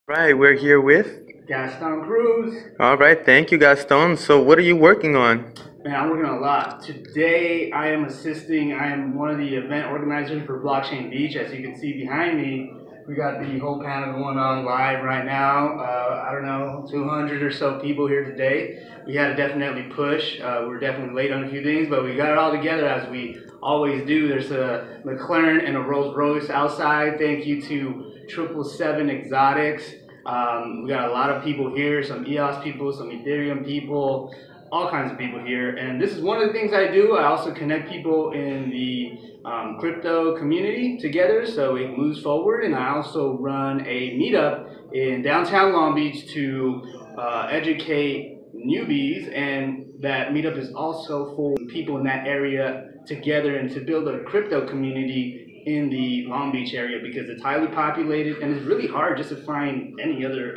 Right, we're here with. Gaston Cruz. All right, thank you, Gaston. So, what are you working on? Man, I'm working on a lot. Today, I am one of the event organizers for Blockchain Beach. As you can see behind me, we got the whole panel going on live right now. I don't know, 200 or so people here today. We had to definitely push. We were definitely late on a few things, but we got it all together as we always do. There's a McLaren and a Rolls Royce outside. Thank you to 777 Exotics. We got a lot of people here, some EOS people, some Ethereum people, all kinds of people here. And this is one of the things I do. I also connect people in the crypto community together so it moves forward. And I also run a meetup in downtown Long Beach to educate newbies. And that meetup is also for people in that area together and to build a crypto community in the Long Beach area because it's highly populated and it's really hard just to find any other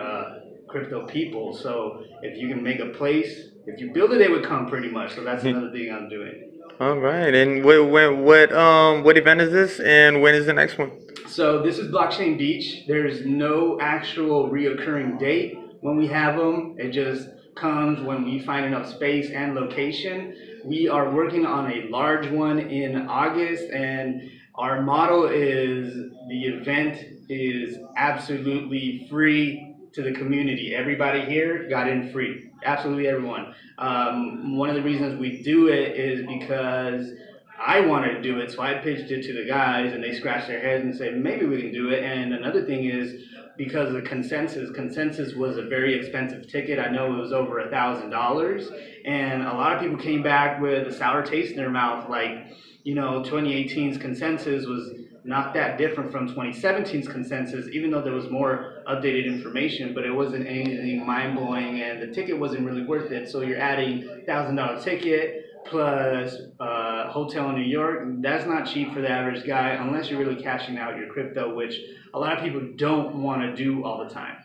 crypto people. So if you can make a place, if you build it, they would come pretty much. So that's another thing I'm doing. All right, and what event is this, and when is the next one? So this is Blockchain Beach. There's no actual reoccurring date when we have them. It just comes when we find enough space and location. We are working on a large one in August, and our motto is the event is absolutely free to the community. Everybody here got in free, absolutely everyone. One of the reasons we do it is because I wanted to do it, so I pitched it to the guys and they scratched their heads and said, maybe we can do it. And another thing is because of the consensus was a very expensive ticket. I know it was over $1,000. And a lot of people came back with a sour taste in their mouth, like, 2018's consensus was not that different from 2017's consensus, even though there was more updated information, but it wasn't anything mind-blowing and the ticket wasn't really worth it. So you're adding $1,000 ticket plus hotel in New York. That's not cheap for the average guy unless you're really cashing out your crypto, which a lot of people don't want to do all the time.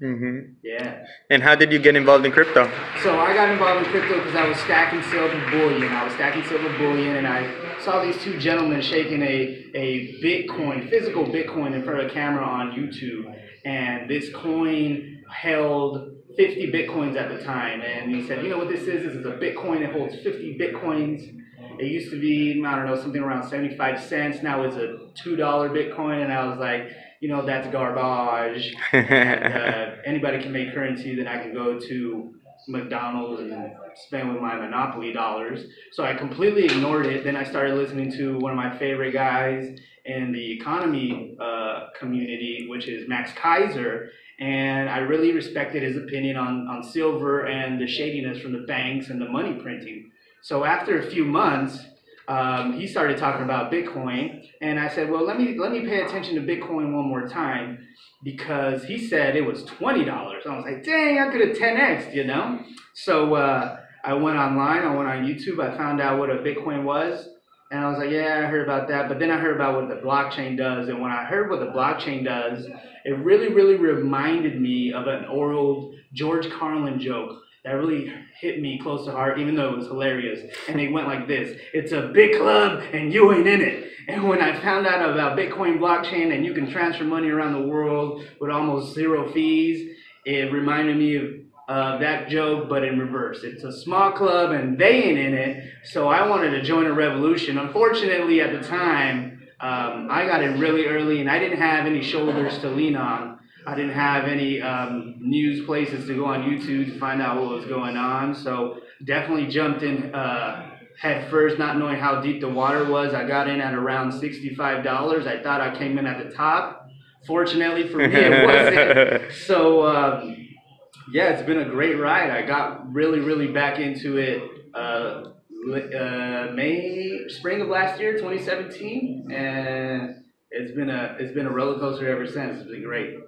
Mm-hmm. Yeah. And how did you get involved in crypto? So I got involved in crypto because I was stacking silver bullion, and I saw these two gentlemen shaking a Bitcoin, physical Bitcoin in front of a camera on YouTube. And this coin held 50 Bitcoins at the time. And he said, you know what this is? This is a Bitcoin. It holds 50 Bitcoins. It used to be, I don't know, something around 75 cents. Now it's a $2 Bitcoin. And I was like, that's garbage. And, anybody can make currency, then I can go to McDonald's and spend with my Monopoly dollars. So I completely ignored it. Then I started listening to one of my favorite guys in the economy community, which is Max Kaiser. And I really respected his opinion on silver and the shadiness from the banks and the money printing. So after a few months, he started talking about Bitcoin, and I said, well, let me pay attention to Bitcoin one more time, because he said it was $20. I was like, dang, I could have 10x'd, So I went online, I went on YouTube, I found out what a Bitcoin was, and I was like, yeah, I heard about that, but then I heard about what the blockchain does, and when I heard what the blockchain does, it really, really reminded me of an old George Carlin joke that really hit me close to heart, even though it was hilarious. And they went like this: it's a big club and you ain't in it. And when I found out about Bitcoin blockchain and you can transfer money around the world with almost zero fees, it reminded me of that joke, but in reverse. It's a small club and they ain't in it, so I wanted to join a revolution. Unfortunately, at the time, I got in really early and I didn't have any shoulders to lean on. I didn't have any news places to go on YouTube to find out what was going on, so definitely jumped in head first, not knowing how deep the water was. I got in at around $65. I thought I came in at the top. Fortunately for me, it wasn't. So yeah, it's been a great ride. I got really, really back into it spring of last year, 2017, and it's been a roller coaster ever since. It's been great.